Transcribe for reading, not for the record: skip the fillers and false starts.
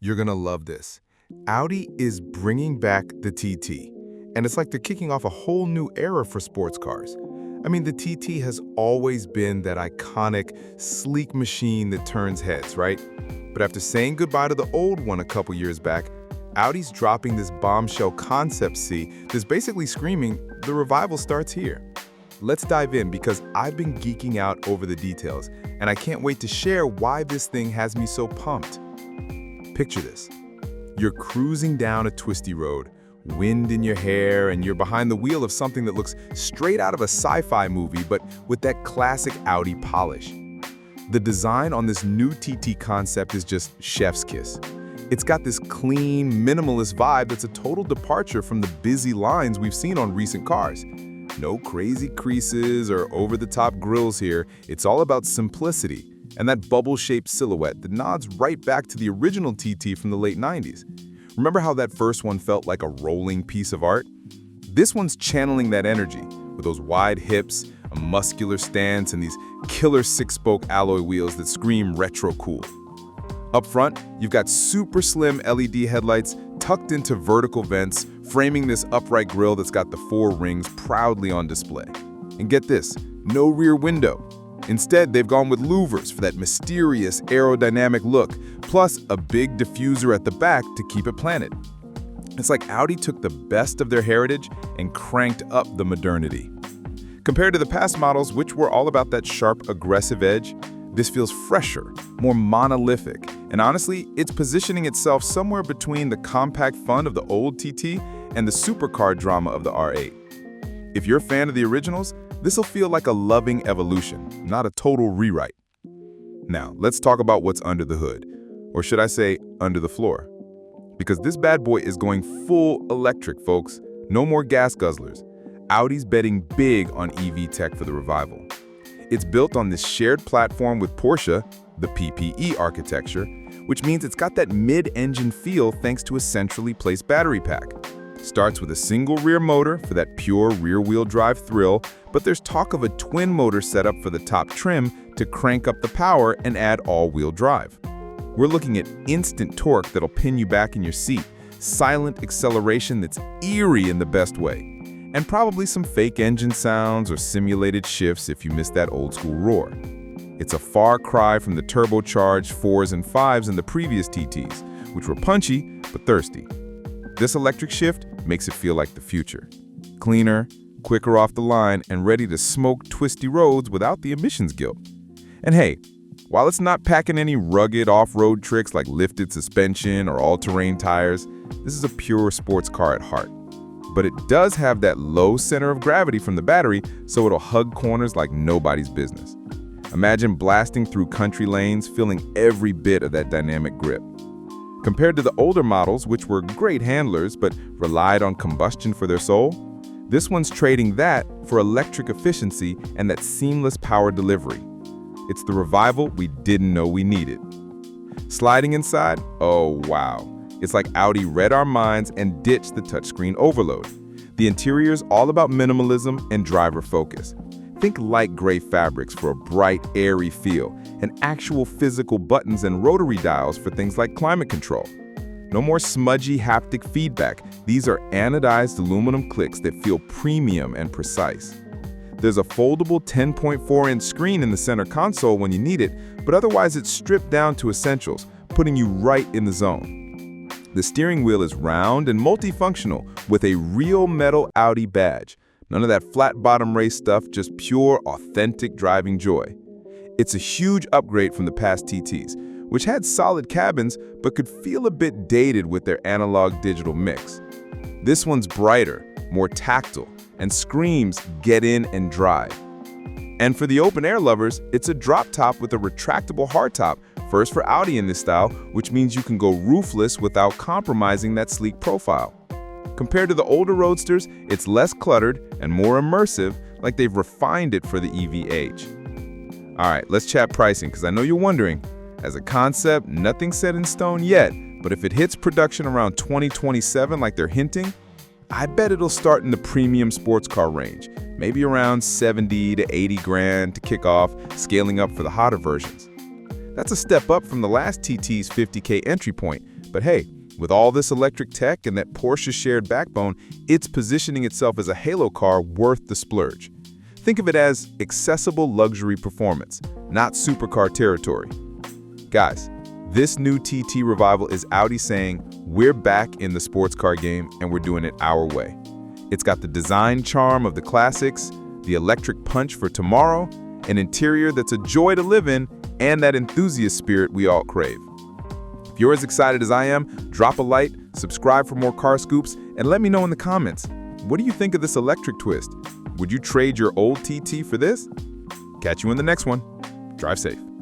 You're gonna love this. Audi is bringing back the TT, and it's like they're kicking off a whole new era for sports cars. I mean, the TT has always been that iconic, sleek machine that turns heads, right? But after saying goodbye to the old one a couple years back, Audi's dropping this bombshell concept C that's basically screaming, the revival starts here. Let's dive in because I've been geeking out over the details, and I can't wait to share why this thing has me so pumped. Picture this. You're cruising down a twisty road, wind in your hair, and you're behind the wheel of something that looks straight out of a sci-fi movie, but with that classic Audi polish. The design on this new TT concept is just chef's kiss. It's got this clean, minimalist vibe that's a total departure from the busy lines we've seen on recent cars. No crazy creases or over-the-top grills here. It's all about simplicity and that bubble-shaped silhouette that nods right back to the original TT from the late 90s. Remember how that first one felt like a rolling piece of art? This one's channeling that energy with those wide hips, a muscular stance, and these killer six-spoke alloy wheels that scream retro cool. Up front, you've got super slim LED headlights tucked into vertical vents, framing this upright grille that's got the 4 rings proudly on display. And get this, no rear window. Instead, they've gone with louvres for that mysterious aerodynamic look, plus a big diffuser at the back to keep it planted. It's like Audi took the best of their heritage and cranked up the modernity. Compared to the past models, which were all about that sharp, aggressive edge, this feels fresher, more monolithic, and honestly, it's positioning itself somewhere between the compact fun of the old TT and the supercar drama of the R8. If you're a fan of the originals, this'll feel like a loving evolution, not a total rewrite. Now, let's talk about what's under the hood, or should I say, under the floor. Because this bad boy is going full electric, folks. No more gas guzzlers. Audi's betting big on EV tech for the revival. It's built on this shared platform with Porsche, the PPE architecture, which means it's got that mid-engine feel thanks to a centrally placed battery pack. Starts with a single rear motor for that pure rear-wheel drive thrill, but there's talk of a twin motor setup for the top trim to crank up the power and add all-wheel drive. We're looking at instant torque that'll pin you back in your seat, silent acceleration that's eerie in the best way, and probably some fake engine sounds or simulated shifts if you miss that old-school roar. It's a far cry from the turbocharged 4s and 5s in the previous TTs, which were punchy but thirsty. This electric shift makes it feel like the future. Cleaner, quicker off the line, and ready to smoke twisty roads without the emissions guilt. And hey, while it's not packing any rugged off-road tricks like lifted suspension or all-terrain tires, this is a pure sports car at heart. But it does have that low center of gravity from the battery, so it'll hug corners like nobody's business. Imagine blasting through country lanes, feeling every bit of that dynamic grip. Compared to the older models, which were great handlers but relied on combustion for their soul, this one's trading that for electric efficiency and that seamless power delivery. It's the revival we didn't know we needed. Sliding inside? Oh wow. It's like Audi read our minds and ditched the touchscreen overload. The interior's all about minimalism and driver focus. Think light gray fabrics for a bright, airy feel, and actual physical buttons and rotary dials for things like climate control. No more smudgy haptic feedback. These are anodized aluminum clicks that feel premium and precise. There's a foldable 10.4-inch screen in the center console when you need it, but otherwise it's stripped down to essentials, putting you right in the zone. The steering wheel is round and multifunctional with a real metal Audi badge. None of that flat bottom race stuff, just pure, authentic driving joy. It's a huge upgrade from the past TTs, which had solid cabins but could feel a bit dated with their analog-digital mix. This one's brighter, more tactile, and screams get in and drive. And for the open-air lovers, it's a drop top with a retractable hardtop, first for Audi in this style, which means you can go roofless without compromising that sleek profile. Compared to the older Roadsters, it's less cluttered and more immersive, like they've refined it for the EV age. All right, let's chat pricing, because I know you're wondering. As a concept, nothing's set in stone yet, but if it hits production around 2027 like they're hinting, I bet it'll start in the premium sports car range, maybe around 70 to 80 grand to kick off, scaling up for the hotter versions. That's a step up from the last TT's 50K entry point, But hey, with all this electric tech and that Porsche-shared backbone, it's positioning itself as a halo car worth the splurge. Think of it as accessible luxury performance, not supercar territory. Guys, this new TT revival is Audi saying, we're back in the sports car game and we're doing it our way. It's got the design charm of the classics, the electric punch for tomorrow, an interior that's a joy to live in, and that enthusiast spirit we all crave. If you're as excited as I am, drop a like, subscribe for more car scoops, and let me know in the comments, what do you think of this electric twist? Would you trade your old TT for this? Catch you in the next one. Drive safe.